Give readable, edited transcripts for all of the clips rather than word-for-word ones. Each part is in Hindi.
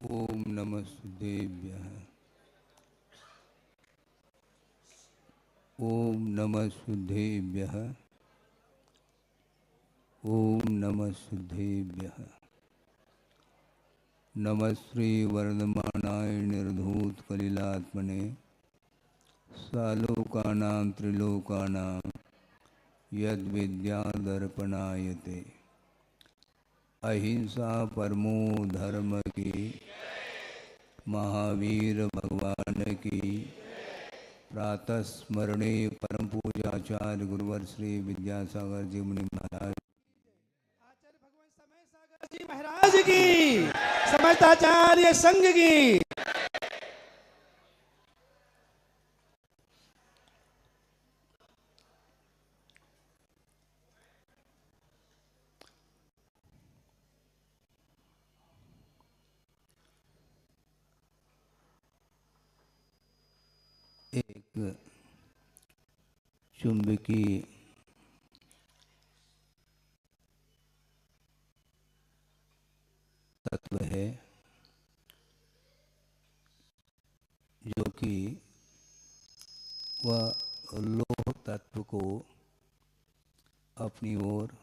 ओम नमस्तेभ्यः। ओम नमस्तेभ्यः। ओम नमस्तेभ्यः। नमस्ते वर्धमानाय निर्धूत कलिलात्मने सालोकानां त्रिलोकानां यद्विद्यादर्पणायते। अहिंसा परमो धर्म की, महावीर भगवान की। प्रातः स्मरणे परम पूजाचार्य गुरुवर श्री विद्यासागर जी मुनि महाराज आचार्य भगवान समय सागर जी महाराज की, समताचार्य संघ की। एक चुंबकीय तत्व है जो कि वह लोह तत्व को अपनी ओर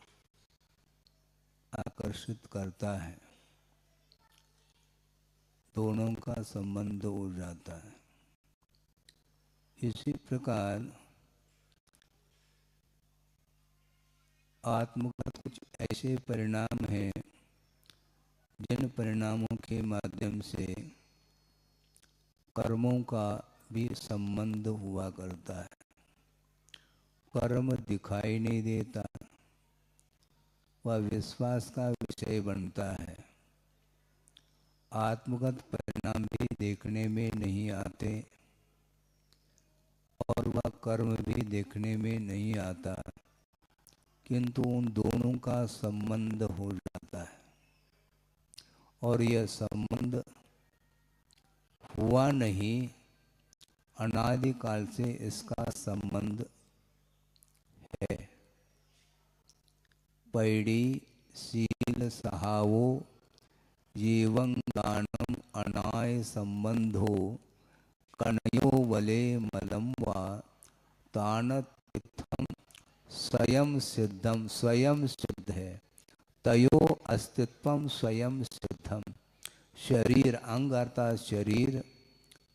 आकर्षित करता है। दोनों का संबंध हो जाता है। इसी प्रकार आत्म का कुछ ऐसे परिणाम हैं जिन परिणामों के माध्यम से कर्मों का भी संबंध हुआ करता है। कर्म दिखाई नहीं देता, वह विश्वास का विषय बनता है। आत्मगत परिणाम भी देखने में नहीं आते और वह कर्म भी देखने में नहीं आता, किंतु उन दोनों का संबंध हो जाता है। और यह संबंध हुआ नहीं, अनादिकाल से इसका संबंध है। पैड़ी शील सहावो जीवं दानम अनाय संबंधो कनयो वले मलम वा तानत इत्थम स्वयं सिद्धम। स्वयं सिद्ध है। तयो अस्तित्वम स्वयं सिद्धम। शरीर, अंग अर्थात शरीर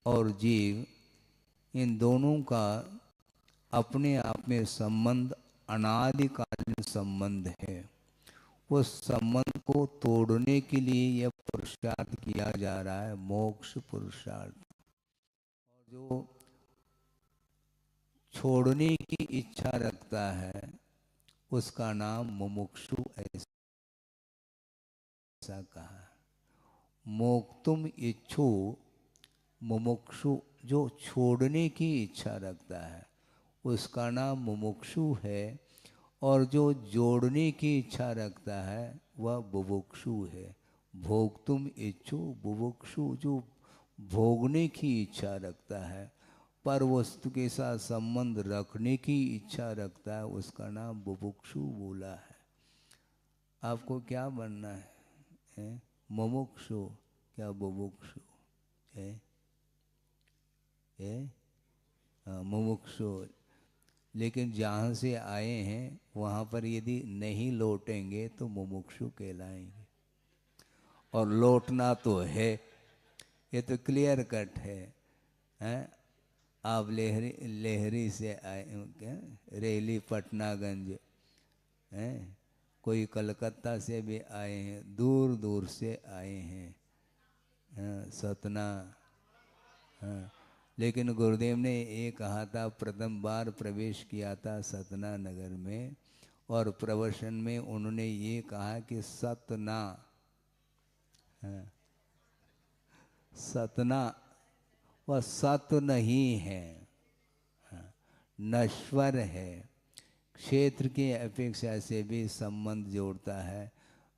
और जीव, इन दोनों का अपने आप में संबंध अनादिकालीन संबंध है। उस संबंध को तोड़ने के लिए यह पुरुषार्थ किया जा रहा है, मोक्ष पुरुषार्थ। और जो छोड़ने की इच्छा रखता है उसका नाम मुमुक्षु, ऐसा कहा। मोक्तुम इच्छु मुमुक्षु, जो छोड़ने की इच्छा रखता है उसका नाम मुमुक्षु है। और जो जोड़ने की इच्छा रखता है वह बुभुक्षु है। भोक्तुम इच्छु बुभुक्षु, जो भोगने की इच्छा रखता है, पर वस्तु के साथ संबंध रखने की इच्छा रखता है, उसका नाम बुभुक्षु बोला है। आपको क्या बनना है? मुमुक्षु क्या बुभुक्षु है? मुमुक्षु। लेकिन जहाँ से आए हैं वहाँ पर यदि नहीं लौटेंगे तो मुमुक्षु कहलाएंगे। और लौटना तो है, ये तो क्लियर कट है। हैं? आप लेहरी से आए क्या? रेली पटनागंज हैं, कोई कलकत्ता से भी आए हैं, दूर दूर से आए हैं। सतना। हाँ, लेकिन गुरुदेव ने ये कहा था, प्रथम बार प्रवेश किया था सतना नगर में, और प्रवचन में उन्होंने ये कहा कि सतना, हाँ, सतना वह सत नहीं है, हाँ, नश्वर है। क्षेत्र के अपेक्षा से भी संबंध जोड़ता है,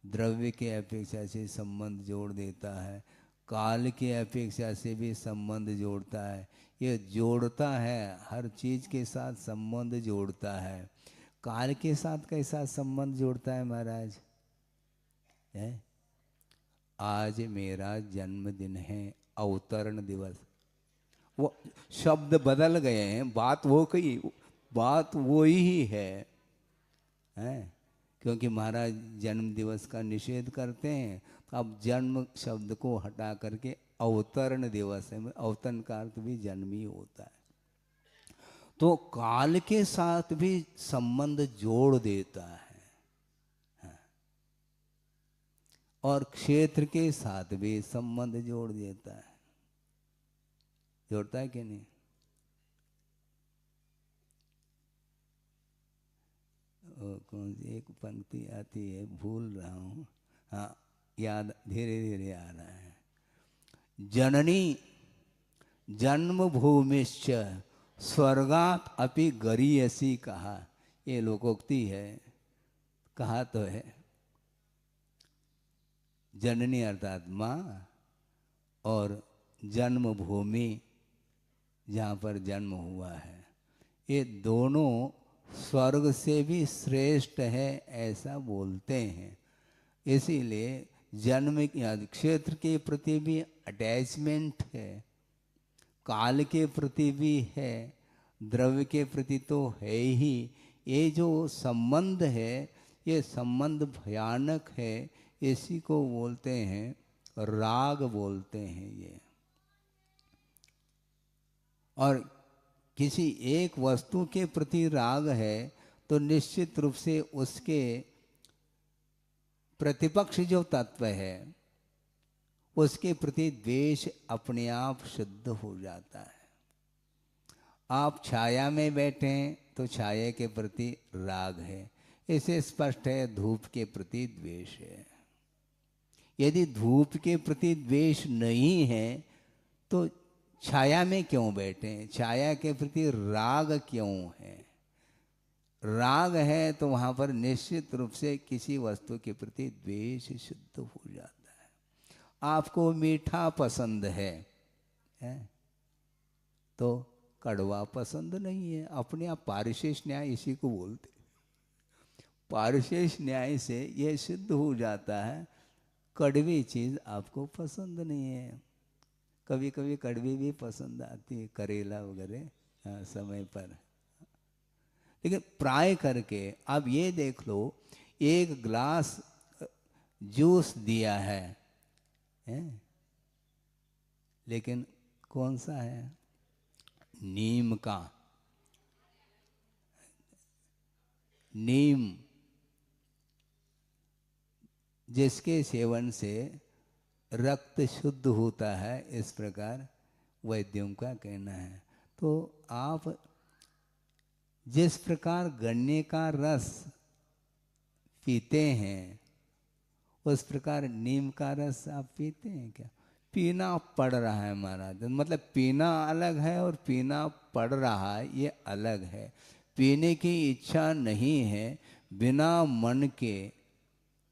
द्रव्य के अपेक्षा से संबंध जोड़ देता है, काल के अपेक्षा से भी संबंध जोड़ता है। ये जोड़ता है, हर चीज के साथ संबंध जोड़ता है। काल के साथ कैसा संबंध जोड़ता है महाराज? है? आज मेरा जन्मदिन है, अवतरण दिवस। वो शब्द बदल गए हैं, बात वो ही है, क्योंकि महाराज जन्म दिवस का निषेध करते हैं, तो अब जन्म शब्द को हटा करके अवतरण दिवस है। अवतरण का अर्थ भी जन्म ही होता है। तो काल के साथ भी संबंध जोड़ देता है, और क्षेत्र के साथ भी संबंध जोड़ देता है। जोड़ता है कि नहीं? कौन सी एक पंक्ति आती है, भूल रहा हूँ, हाँ याद धीरे धीरे आ रहा है। जननी जन्मभूमिश्च स्वर्गात अपि गरीयसी कहा। ये लोकोक्ति है, कहा तो है। जननी अर्थात माँ, और जन्मभूमि जहाँ पर जन्म हुआ है, ये दोनों स्वर्ग से भी श्रेष्ठ है, ऐसा बोलते हैं। इसीलिए जन्म क्षेत्र के प्रति भी अटैचमेंट है, काल के प्रति भी है, द्रव्य के प्रति तो है ही। ये जो संबंध है, ये संबंध भयानक है। इसी को बोलते हैं राग, बोलते हैं ये। और किसी एक वस्तु के प्रति राग है तो निश्चित रूप से उसके प्रतिपक्ष जो तत्व है उसके प्रति द्वेष अपने आप शुद्ध हो जाता है। आप छाया में बैठे तो छाया के प्रति राग है, इसे स्पष्ट है धूप के प्रति द्वेष है। यदि धूप के प्रति द्वेष नहीं है तो छाया में क्यों बैठे? छाया के प्रति राग क्यों है? राग है तो वहाँ पर निश्चित रूप से किसी वस्तु के प्रति द्वेष शुद्ध हो जाता है। आपको मीठा पसंद है? तो कड़वा पसंद नहीं है। अपने आप पारिशेष न्याय इसी को बोलते। पारिशेष न्याय से यह सिद्ध हो जाता है कड़वी चीज़ आपको पसंद नहीं है। कभी कभी कड़वी भी पसंद आती है, करेला वगैरह समय पर। लेकिन प्राय करके अब ये देख लो, एक ग्लास जूस दिया है, लेकिन कौन सा है? नीम का। नीम जिसके सेवन से रक्त शुद्ध होता है, इस प्रकार वैद्यों का कहना है। तो आप जिस प्रकार गन्ने का रस पीते हैं उस प्रकार नीम का रस आप पीते हैं क्या? पीना पड़ रहा है महाराज, मतलब पीना अलग है और पीना पड़ रहा है ये अलग है। पीने की इच्छा नहीं है, बिना मन के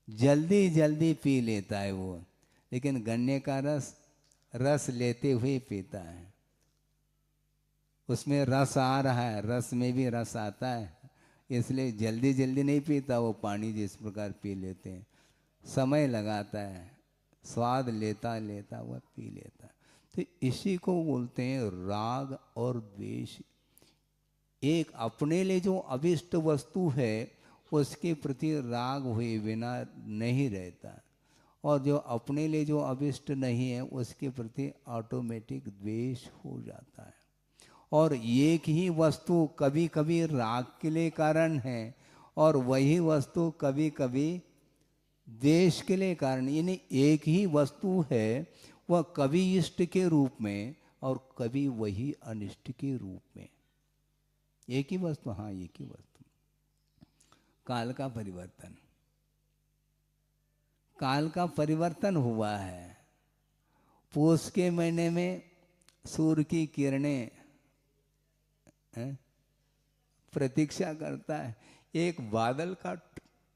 जल्दी जल्दी पी लेता है वो, लेकिन गन्ने का रस लेते हुए पीता है। उसमें रस आ रहा है, रस में भी रस आता है, इसलिए जल्दी जल्दी नहीं पीता वो। पानी जिस प्रकार पी लेते हैं, समय लगाता है, स्वाद लेता लेता वह पी लेता है। तो इसी को बोलते हैं राग और द्वेष। एक अपने लिए जो अभिष्ट वस्तु है उसके प्रति राग हुए बिना नहीं रहता, और जो अपने लिए जो अभिष्ट नहीं है उसके प्रति ऑटोमेटिक द्वेष हो जाता है। और एक ही वस्तु कभी कभी राग के लिए कारण है और वही वस्तु कभी कभी द्वेष के लिए कारण। यानी एक ही वस्तु है, वह कभी इष्ट के रूप में और कभी वही अनिष्ट के रूप में। एक ही वस्तु, हाँ एक ही वस्तु। काल का परिवर्तन, काल का परिवर्तन हुआ है। पौष के महीने में सूर्य की किरणें प्रतीक्षा करता है, एक बादल का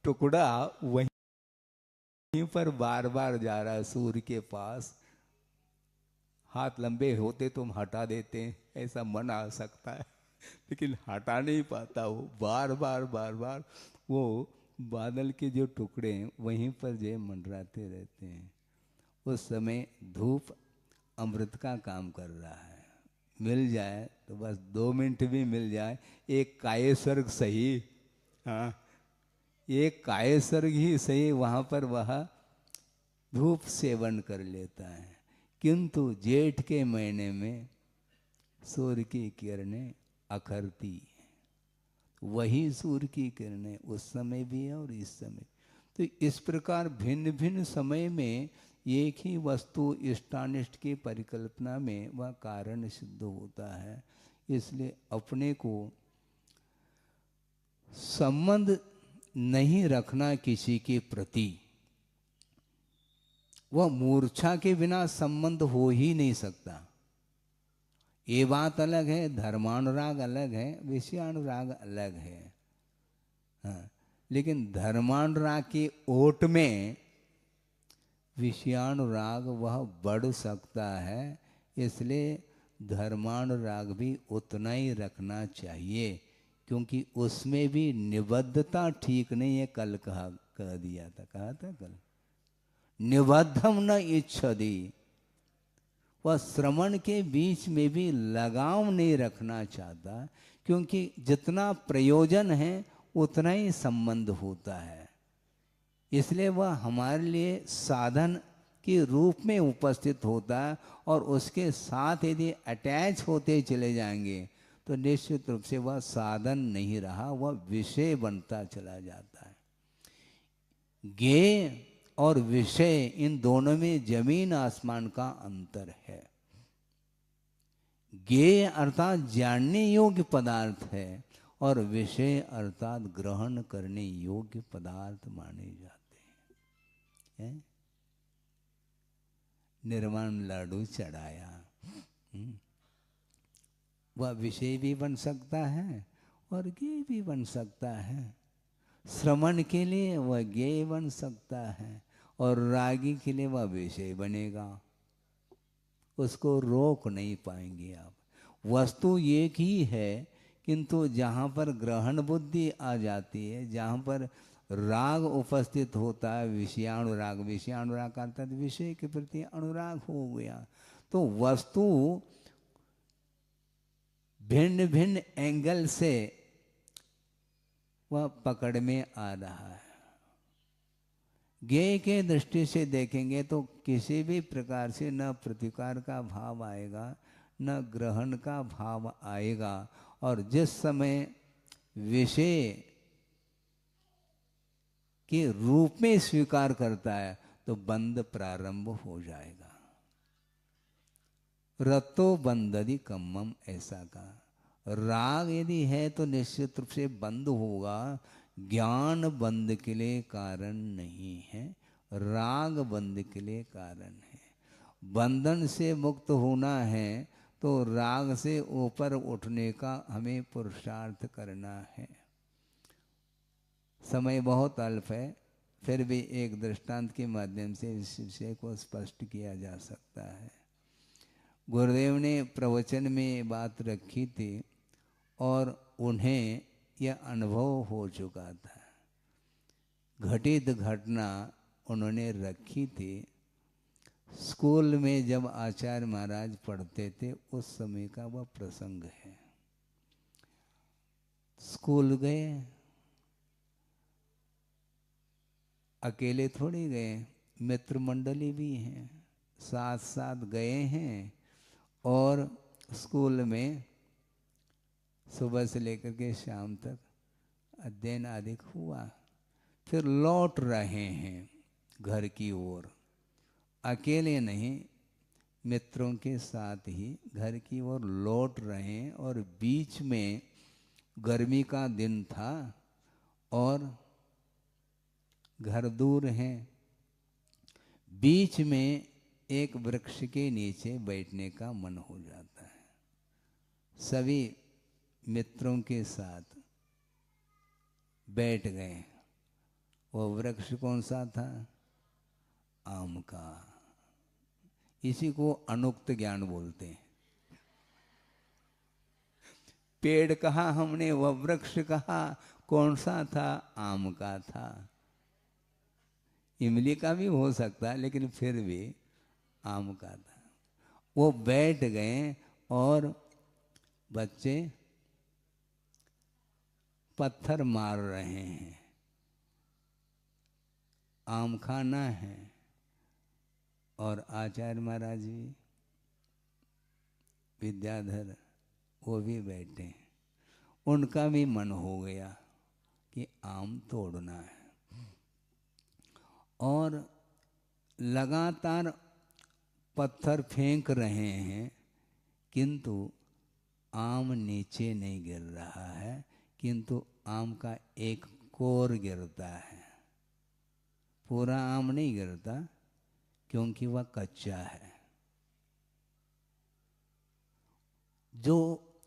टुकड़ा वहीं पर बार बार जा रहा है सूर्य के पास। हाथ लंबे होते तो हम हटा देते हैं, ऐसा मन आ सकता है, लेकिन हटा नहीं पाता वो। बार बार बार बार वो बादल के जो टुकड़े हैं वहीं पर जो मंडराते रहते हैं। उस समय धूप अमृत का काम कर रहा है। मिल जाए तो बस 2 मिनट भी मिल जाए, एक कायस्वर्ग सही, हाँ, एक कायस्वर्ग ही सही, वहाँ पर वह धूप सेवन कर लेता है। किंतु जेठ के महीने में सूर्य की किरणें अखरती, वही सूर्य की किरणें उस समय भी है और इस समय। तो इस प्रकार भिन्न भिन्न समय में एक ही वस्तु इष्टानिष्ट की परिकल्पना में वह कारण सिद्ध होता है। इसलिए अपने को संबंध नहीं रखना किसी के प्रति, वह मूर्छा के बिना संबंध हो ही नहीं सकता। ये बात अलग है, धर्मानुराग अलग है, विषयानुराग अलग है, हाँ, लेकिन धर्मानुराग की ओट में विषयानुराग वह बढ़ सकता है। इसलिए धर्मानुराग भी उतना ही रखना चाहिए, क्योंकि उसमें भी निबद्धता ठीक नहीं है। कल कह दिया था, कहा था कल, निबद्धम न इच्छति, वह श्रवण के बीच में भी लगाव नहीं रखना चाहता, क्योंकि जितना प्रयोजन है उतना ही संबंध होता है। इसलिए वह हमारे लिए साधन के रूप में उपस्थित होता है, और उसके साथ यदि अटैच होते चले जाएंगे तो निश्चित रूप से वह साधन नहीं रहा, वह विषय बनता चला जाता है। ज्ञेय और विषय, इन दोनों में जमीन आसमान का अंतर है। ज्ञेय अर्थात जानने योग्य पदार्थ है, और विषय अर्थात ग्रहण करने योग्य पदार्थ माने जाते हैं। निर्वाण लाडू चढ़ाया, वह विषय भी बन सकता है और ज्ञेय भी बन सकता है। श्रवण के लिए वह ज्ञेय बन सकता है, और रागी के लिए वह विषय बनेगा। उसको रोक नहीं पाएंगे आप। वस्तु एक ही है, किंतु जहाँ पर ग्रहण बुद्धि आ जाती है, जहाँ पर राग उपस्थित होता है, विषयानुराग, विषयानुराग का अर्थात विषय के प्रति अनुराग हो गया, तो वस्तु भिन्न भिन्न एंगल से वह पकड़ में आ रहा है। ज्ञेय के दृष्टि से देखेंगे तो किसी भी प्रकार से न प्रतिकार का भाव आएगा, न ग्रहण का भाव आएगा, और जिस समय विषय के रूप में स्वीकार करता है तो बंध प्रारंभ हो जाएगा। रतो बंधदि कम्मम, ऐसा कहा। राग यदि है तो निश्चित रूप से बंध होगा। ज्ञान बंध के लिए कारण नहीं है, राग बंध के लिए कारण है। बंधन से मुक्त होना है तो राग से ऊपर उठने का हमें पुरुषार्थ करना है। समय बहुत अल्प है, फिर भी एक दृष्टांत के माध्यम से इस विषय को स्पष्ट किया जा सकता है। गुरुदेव ने प्रवचन में बात रखी थी और उन्हें यह अनुभव हो चुका था। घटित घटना उन्होंने रखी थी। स्कूल में जब आचार्य महाराज पढ़ते थे उस समय का वह प्रसंग है। स्कूल गए, अकेले थोड़ी गए, मित्र मंडली भी हैं, साथ साथ गए हैं, और स्कूल में सुबह से लेकर के शाम तक अध्ययन अधिक हुआ। फिर लौट रहे हैं घर की ओर, अकेले नहीं, मित्रों के साथ ही घर की ओर लौट रहे हैं, और बीच में गर्मी का दिन था और घर दूर हैं। बीच में एक वृक्ष के नीचे बैठने का मन हो जाता है। सभी मित्रों के साथ बैठ गए। वो वृक्ष कौन सा था? आम का। इसी को अनुक्त ज्ञान बोलते हैं। पेड़ कहा हमने, वह वृक्ष कहा, कौन सा था? आम का था। इमली का भी हो सकता है, लेकिन फिर भी आम का था। वो बैठ गए और बच्चे पत्थर मार रहे हैं, आम खाना है। और आचार्य महाराज भी, विद्याधर वो भी बैठे हैं। उनका भी मन हो गया कि आम तोड़ना है, और लगातार पत्थर फेंक रहे हैं, किंतु आम नीचे नहीं गिर रहा है, किंतु आम का एक कोर गिरता है, पूरा आम नहीं गिरता, क्योंकि वह कच्चा है। जो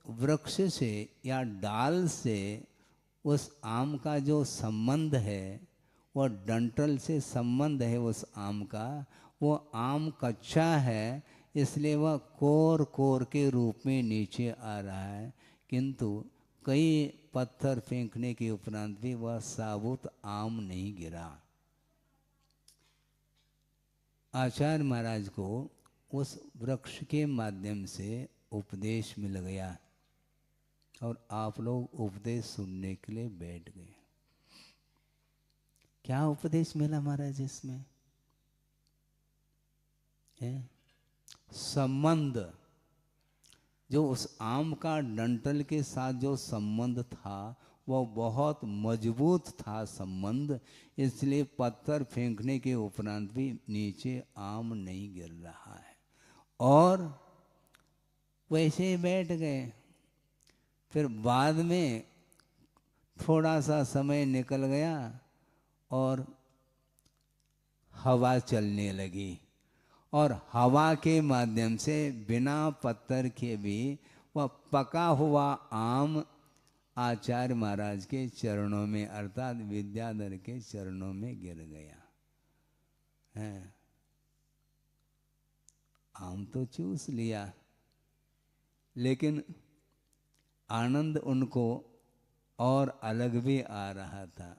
वृक्ष से या डाल से उस आम का जो संबंध है, वह डंठल से संबंध है उस आम का, वो आम कच्चा है, इसलिए वह कोर कोर के रूप में नीचे आ रहा है। किंतु कई पत्थर फेंकने के उपरांत भी वह साबुत आम नहीं गिरा। आचार्य महाराज को उस वृक्ष के माध्यम से उपदेश मिल गया, और आप लोग उपदेश सुनने के लिए बैठ गए। क्या उपदेश मिला महाराज इसमें है? संबंध, जो उस आम का डंठल के साथ जो संबंध था वह बहुत मजबूत था संबंध, इसलिए पत्थर फेंकने के उपरांत भी नीचे आम नहीं गिर रहा है। और वैसे ही बैठ गए। फिर बाद में थोड़ा सा समय निकल गया और हवा चलने लगी, और हवा के माध्यम से बिना पत्थर के भी वह पका हुआ आम आचार्य महाराज के चरणों में, अर्थात विद्याधर के चरणों में गिर गया है। आम तो चूस लिया, लेकिन आनंद उनको और अलग भी आ रहा था।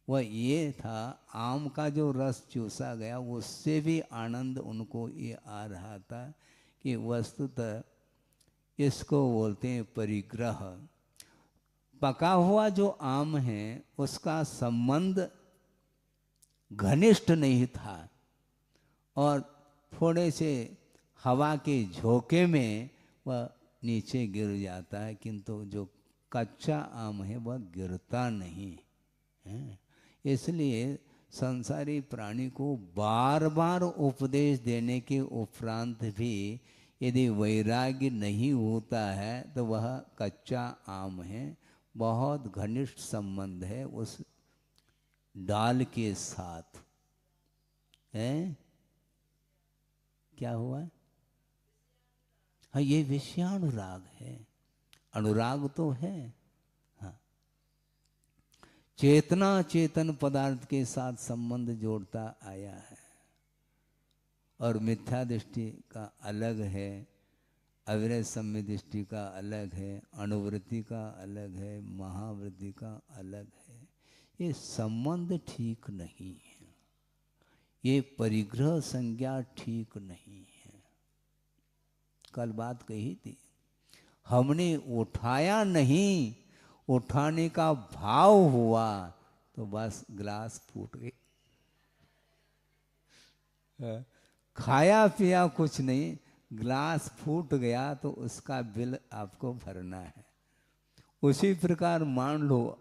वह ये था, आम का जो रस चूसा गया उससे भी आनंद उनको ये आ रहा था कि वस्तुतः इसको बोलते हैं परिग्रह। पका हुआ जो आम है उसका संबंध घनिष्ठ नहीं था, और थोड़े से हवा के झोंके में वह नीचे गिर जाता है, किंतु जो कच्चा आम है वह गिरता नहीं है। इसलिए संसारी प्राणी को बार बार उपदेश देने के उपरांत भी यदि वैराग्य नहीं होता है तो वह कच्चा आम है, बहुत घनिष्ठ संबंध है उस डाल के साथ है। क्या हुआ? हाँ, ये विषयानुराग है, अनुराग तो है। हाँ, चेतना चेतन पदार्थ के साथ संबंध जोड़ता आया है, और मिथ्या दृष्टि का अलग है, अविरत सम्य दृष्टि का अलग है, अनुवृत्ति का अलग है, महावृत्ति का अलग है। ये संबंध ठीक नहीं है, ये परिग्रह संज्ञा ठीक नहीं है। कल बात कही थी, हमने उठाया नहीं, उठाने का भाव हुआ तो बस गिलास फूट गई। खाया पिया कुछ नहीं, गिलास फूट गया तो उसका बिल आपको भरना है। उसी प्रकार मान लो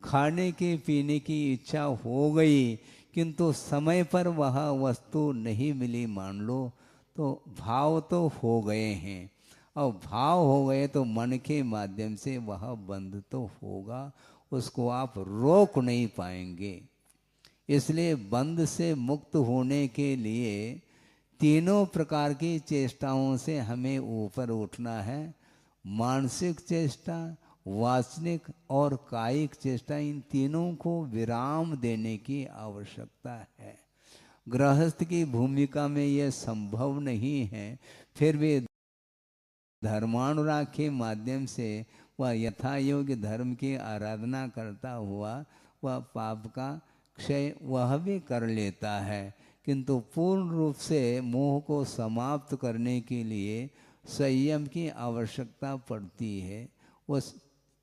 खाने के पीने की इच्छा हो गई, किंतु समय पर वह वस्तु नहीं मिली मान लो, तो भाव तो हो गए हैं, और भाव हो गए तो मन के माध्यम से वह बंध तो होगा, उसको आप रोक नहीं पाएंगे। इसलिए बंध से मुक्त होने के लिए तीनों प्रकार की चेष्टाओं से हमें ऊपर उठना है। मानसिक चेष्टा, वासनिक और कायिक चेष्टा, इन तीनों को विराम देने की आवश्यकता है। गृहस्थ की भूमिका में यह संभव नहीं है, फिर भी धर्मानुराग के माध्यम से वह यथा योग्य धर्म की आराधना करता हुआ वह पाप का क्षय वह भी कर लेता है, किंतु पूर्ण रूप से मोह को समाप्त करने के लिए संयम की आवश्यकता पड़ती है। वो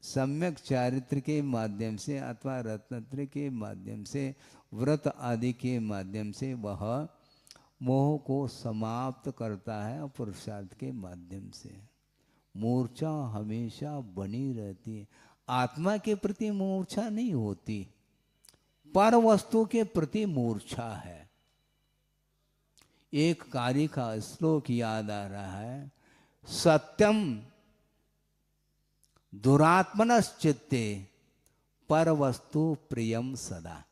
सम्यक चारित्र के माध्यम से अथवा रत्नत्र के माध्यम से, व्रत आदि के माध्यम से वह मोह को समाप्त करता है और पुरुषार्थ के माध्यम से। मूर्छा हमेशा बनी रहती है। आत्मा के प्रति मूर्छा नहीं होती, पर वस्तु के प्रति मूर्छा है। एक कार्य का श्लोक याद आ रहा है, सत्यम दुरात्मनश्चित्ते पर वस्तु प्रियम सदा।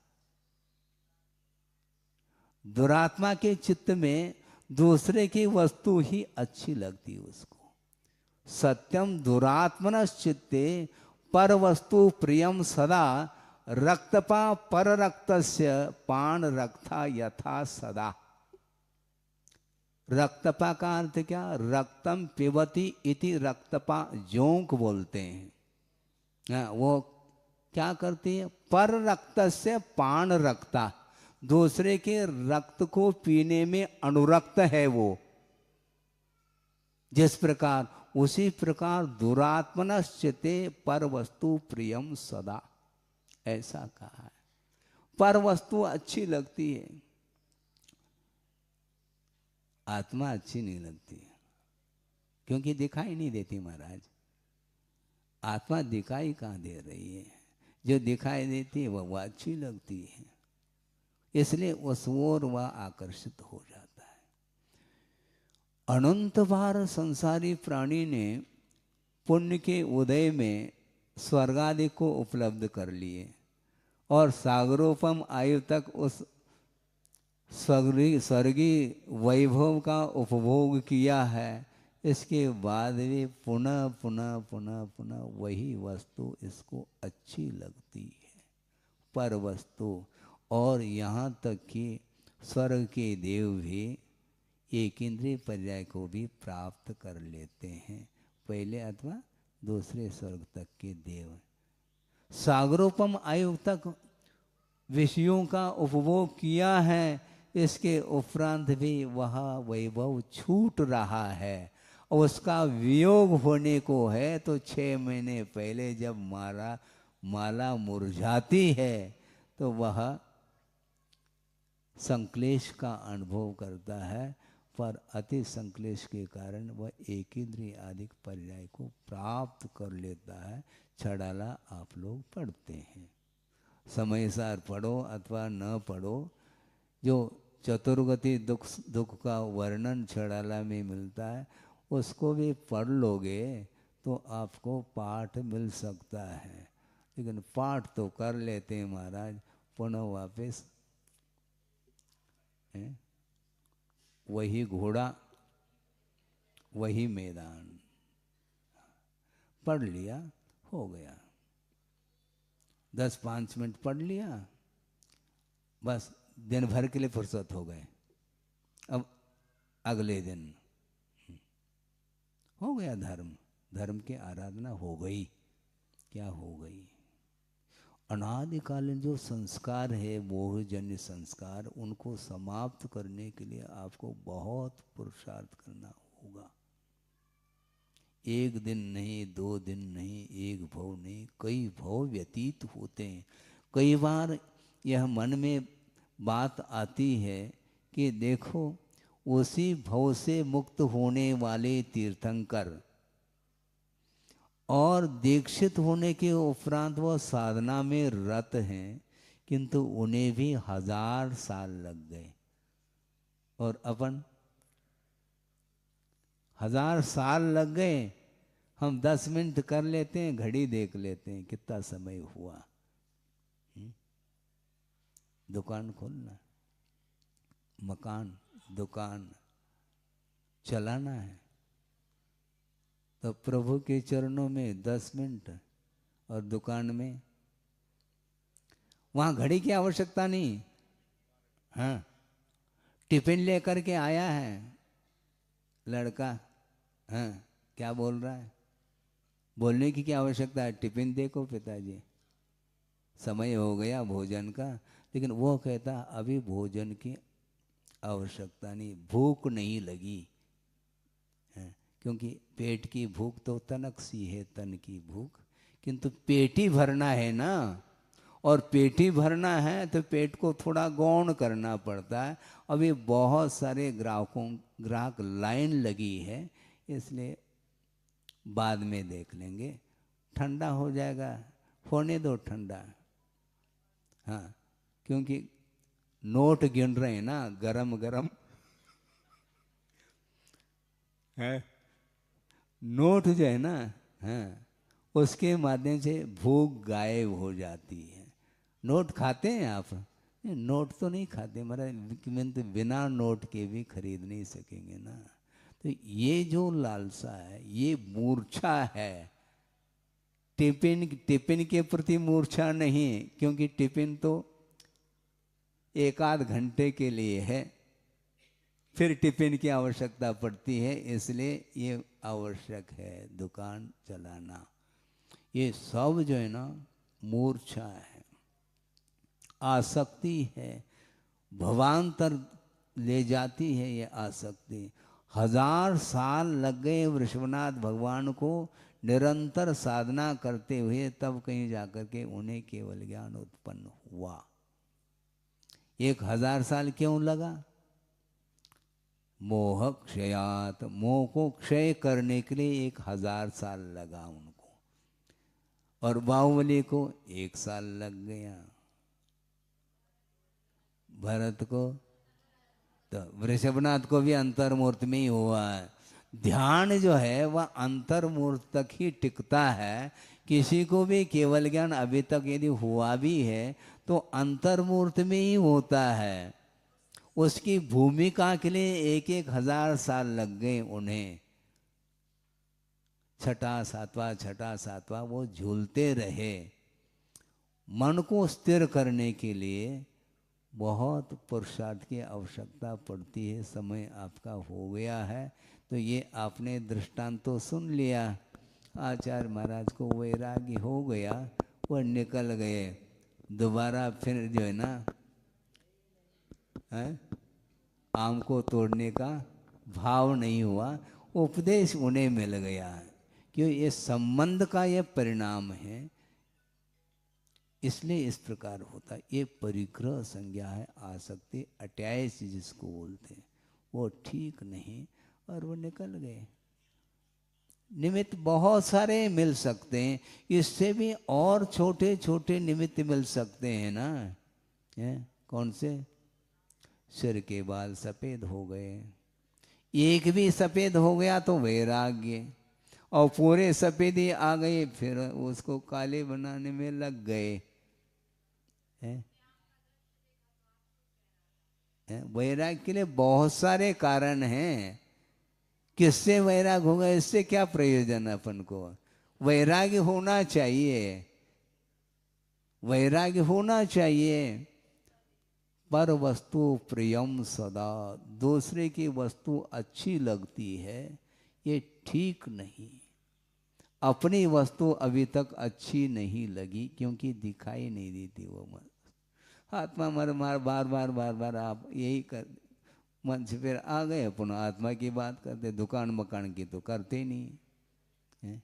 दुरात्मा के चित्त में दूसरे की वस्तु ही अच्छी लगती उसको। सत्यम दुरात्मनश्चित्ते पर वस्तु प्रियम सदा, रक्तपा पर रक्तस्य पान रक्ता यथा सदा। रक्तपा का अर्थ क्या? रक्तम पिबती इति रक्तपा जोंक बोलते हैं। वो क्या करती है? पर रक्त से पान रक्ता, दूसरे के रक्त को पीने में अनुरक्त है वो। जिस प्रकार, उसी प्रकार दुरात्मनश्चिते पर वस्तु प्रियम सदा, ऐसा कहा है। पर वस्तु अच्छी लगती है, आत्मा अच्छी नहीं लगती, क्योंकि दिखाई नहीं देती महाराज। आत्मा दिखाई कहाँ दे रही है? जो दिखाई देती है वह अच्छी लगती है, इसलिए उस ओर वह आकर्षित हो जाता है। अनंत बार संसारी प्राणी ने पुण्य के उदय में स्वर्ग आदि को उपलब्ध कर लिए और सागरोपम आयु तक उस स्वर्गीय वैभव का उपभोग किया है। इसके बाद भी पुनः पुनः पुनः पुनः वही वस्तु इसको अच्छी लगती है, पर वस्तु। और यहाँ तक कि स्वर्ग के देव भी एक इंद्रिय पर्याय को भी प्राप्त कर लेते हैं, पहले अथवा दूसरे स्वर्ग तक के देव। सागरोपम आयु तक विषयों का उपभोग किया है, इसके उपरांत भी वह वैभव छूट रहा है। उसका वियोग होने को है तो 6 महीने पहले जब माला मुरझाती है तो वह संक्लेश का अनुभव करता है, पर अति संक्लेश के कारण वह एक इंद्रिय आदि पर्याय को प्राप्त कर लेता है। छड़ाला आप लोग पढ़ते हैं, समय सार पढ़ो अथवा न पढ़ो, जो चतुर्गति दुख का वर्णन छड़ाला में मिलता है उसको भी पढ़ लोगे तो आपको पाठ मिल सकता है। लेकिन पाठ तो कर लेते हैं महाराज, पुनः वापस वही घोड़ा वही मैदान। पढ़ लिया, हो गया, 10-5 मिनट पढ़ लिया, बस दिन भर के लिए फुर्सत हो गए। अब अगले दिन हो गया धर्म की आराधना हो गई। क्या हो गई? अनादिकालीन जो संस्कार है, मोहजन्य संस्कार, उनको समाप्त करने के लिए आपको बहुत पुरुषार्थ करना होगा। 1 दिन नहीं, 2 दिन नहीं, 1 भव नहीं, कई भव व्यतीत होते हैं। कई बार यह मन में बात आती है कि देखो, उसी भव से मुक्त होने वाले तीर्थंकर और दीक्षित होने के उपरांत वह साधना में रत हैं, किंतु उन्हें भी 1000 साल लग गए, और अपन 1000 साल लग गए। हम 10 मिनट कर लेते हैं, घड़ी देख लेते हैं कितना समय हुआ। दुकान खोलना, मकान, दुकान चलाना है, तो प्रभु के चरणों में 10 मिनट, और दुकान में वहां घड़ी की आवश्यकता नहीं। हाँ, टिफिन लेकर के आया है लड़का, हाँ, क्या बोल रहा है? बोलने की क्या आवश्यकता है? टिफिन देखो पिताजी, समय हो गया भोजन का। लेकिन वो कहता अभी भोजन की आवश्यकता नहीं, भूख नहीं लगी है, क्योंकि पेट की भूख तो तनक सी है, तन की भूख, किंतु पेट ही भरना है ना, और पेट ही भरना है तो पेट को थोड़ा गौण करना पड़ता है। अभी बहुत सारे ग्राहक लाइन लगी है, इसलिए बाद में देख लेंगे, ठंडा हो जाएगा, होने दो ठंडा। हाँ, क्योंकि नोट गिन रहे हैं ना, गरम गरम है नोट जो है ना, हाँ, उसके माध्यम से भूख गायब हो जाती है। नोट खाते हैं आप? नहीं, नोट तो नहीं खाते महाराज, तो बिना नोट के भी खरीद नहीं सकेंगे ना। तो ये जो लालसा है, ये मूर्छा है। टिफिन टिफिन के प्रति मूर्छा नहीं, क्योंकि टिफिन तो एक आध घंटे के लिए है, फिर टिफिन की आवश्यकता पड़ती है, इसलिए ये आवश्यक है दुकान चलाना। ये सब जो है ना मूर्छा है, आसक्ति है, भवांतर ले जाती है ये आसक्ति। 1000 साल लग गए वृषभनाथ भगवान को निरंतर साधना करते हुए, तब कहीं जाकर के उन्हें केवल ज्ञान उत्पन्न हुआ। 1000 साल क्यों लगा? मोह क्षयात, मोह को क्षय करने के लिए 1000 साल लगा उनको, और बाहुबली को 1 साल लग गया, भरत को तो वृषभनाथ को भी अंतर्मूर्त में ही हुआ है। ध्यान जो है वह अंतर्मूर्त तक ही टिकता है। किसी को भी केवल ज्ञान अभी तक यदि हुआ भी है तो अंतर्मूर्त में ही होता है। उसकी भूमिका के लिए 1000 साल लग गए उन्हें, छठा सातवां वो झूलते रहे। मन को स्थिर करने के लिए बहुत पुरुषार्थ की आवश्यकता पड़ती है। समय आपका हो गया है, तो ये आपने दृष्टांत तो सुन लिया। आचार्य महाराज को वैराग्य हो गया, वह निकल गए। दोबारा फिर जो है ना आम को तोड़ने का भाव नहीं हुआ, उपदेश उन्हें मिल गया। क्यों? ये संबंध का ये परिणाम है, इसलिए इस प्रकार होता है। ये परिग्रह संज्ञा है, आसक्ति, अटैच जिसको बोलते हैं, वो ठीक नहीं, और वो निकल गए। निमित्त बहुत सारे मिल सकते हैं, इससे भी और छोटे छोटे निमित्त मिल सकते हैं ना। कौन से? सिर के बाल सफेद हो गए, एक भी सफेद हो गया तो वैराग्य, और पूरे सफेद ही आ गए फिर उसको काले बनाने में लग गए। वैराग के लिए बहुत सारे कारण हैं। किससे वैराग होगा, इससे क्या प्रयोजन अपन को? वैराग्य होना चाहिए, वैराग्य होना चाहिए। पर वस्तु प्रियम सदा, दूसरे की वस्तु अच्छी लगती है, ये ठीक नहीं। अपनी वस्तु अभी तक अच्छी नहीं लगी, क्योंकि दिखाई नहीं देती वो मन। आत्मा मर मार बार बार आप यही कर, मन से फिर आ गए अपन आत्मा की बात करते, दुकान मकान की तो करते नहीं है।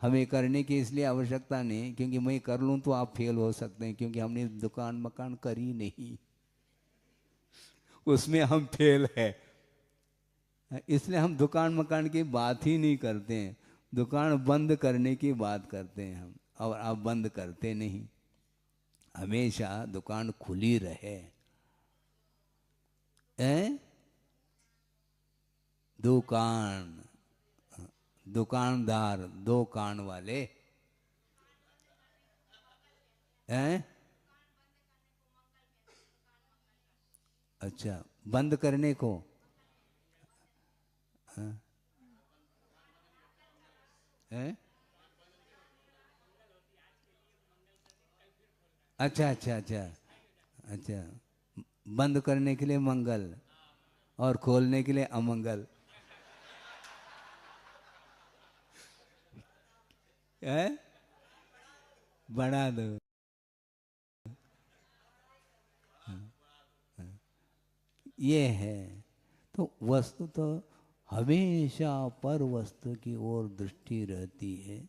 हमें करने की इसलिए आवश्यकता नहीं, क्योंकि मैं कर लूँ तो आप फेल हो सकते हैं, क्योंकि हमने दुकान मकान करी नहीं, उसमें हम फेल है। इसलिए हम दुकान मकान की बात ही नहीं करते हैं, दुकान बंद करने की बात करते हैं हम, और आप बंद करते नहीं। हमेशा दुकान खुली रहे। दुकान, दुकानदार, दो कान वाले हैं। अच्छा, बंद करने को? हैं? अच्छा अच्छा अच्छा अच्छा, बंद करने के लिए मंगल और खोलने के लिए अमंगल है। बढ़ा दो। ये है। तो वस्तु तो हमेशा पर वस्तु की ओर दृष्टि रहती है,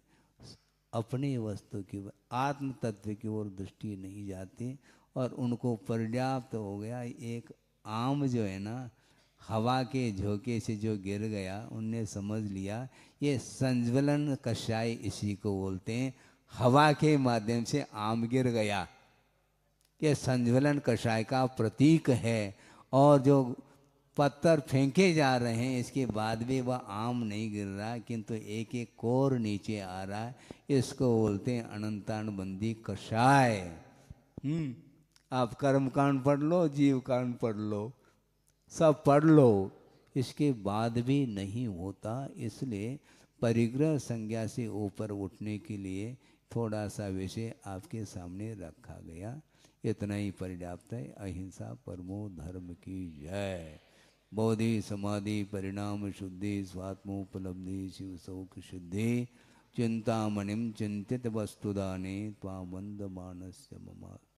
अपने वस्तु की आत्म तत्व की ओर दृष्टि नहीं जाती। और उनको पर्याप्त हो गया। एक आम जो है ना, हवा के झोंके से जो गिर गया, उनने समझ लिया ये संज्वलन कषाय इसी को बोलते हैं। हवा के माध्यम से आम गिर गया, ये संज्वलन कषाय का प्रतीक है। और जो पत्थर फेंके जा रहे हैं, इसके बाद भी वह आम नहीं गिर रहा, किंतु एक एक कोर नीचे आ रहा है। इसको बोलते हैं अनंतान बंदी कषाय। आप कर्म कांड पढ़ लो, जीव कांड पढ़ लो, सब पढ़ लो, इसके बाद भी नहीं होता। इसलिए परिग्रह संज्ञा से ऊपर उठने के लिए थोड़ा सा विषय आपके सामने रखा गया। इतना ही पर्याप्त है। अहिंसा परमो धर्म की जय। बोधि समाधि परिणाम शुद्धि स्वात्मोपलब्धि शिव सौख सिद्धि चिंतामणिम चिंतित वस्तुदाने त्वामंद मानस्य मम।